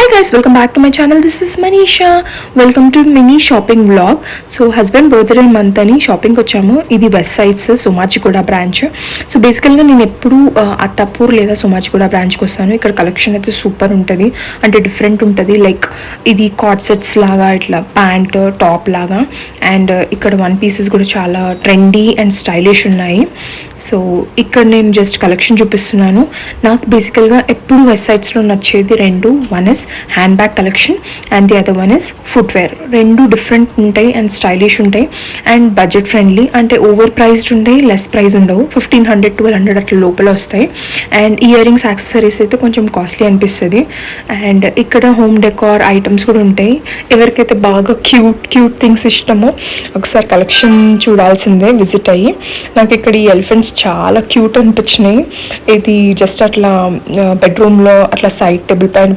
Hi guys, welcome back to my channel. This is Manisha. Welcome to mini shopping vlog. So husband birthday month ani shopping వచ్చాము. ఇది west sides Somajiguda branch. So బేసికల్గా నేను ఎప్పుడు అత్తాపూర్ లేదా సోమాజిగూడ బ్రాంచ్కి వస్తాను. ఇక్కడ కలెక్షన్ అయితే సూపర్ ఉంటుంది, అంటే డిఫరెంట్ ఉంటుంది. లైక్ ఇది కార్డ్ సెట్స్ లాగా, ఇట్లా ప్యాంట్ టాప్ లాగా, అండ్ ఇక్కడ వన్ పీసెస్ కూడా చాలా ట్రెండీ అండ్ స్టైలిష్ ఉన్నాయి. సో ఇక్కడ నేను జస్ట్ కలెక్షన్ చూపిస్తున్నాను. నాకు బేసికల్గా ఎప్పుడు వెస్ట్ సైడ్స్లో నచ్చేది రెండు. One is hand bag collection and the other one is footwear. రెండు డిఫరెంట్ ఉంటాయి అండ్ స్టైలిష్ ఉంటాయి అండ్ బడ్జెట్ ఫ్రెండ్లీ, అంటే ఓవర్ ప్రైస్డ్ ఉంటాయి, లెస్ ప్రైస్ ఉండవు. 1500-1200 అట్లా లోపల వస్తాయి. అండ్ ఇయర్ రింగ్స్ యాక్సెసరీస్ అయితే కొంచెం కాస్ట్లీ అనిపిస్తుంది. అండ్ ఇక్కడ హోమ్ డెకార్ ఐటమ్స్ కూడా ఉంటాయి. ఎవరికైతే బాగా క్యూట్ థింగ్స్ ఇష్టమో ఒకసారి కలెక్షన్ చూడాల్సిందే విజిట్ అయ్యి. నాకు ఇక్కడ ఈ ఎలిఫెంట్స్ చాలా క్యూట్ అనిపించినాయి. ఇది జస్ట్ అట్లా బెడ్రూమ్లో అట్లా సైడ్ టేబుల్ పైన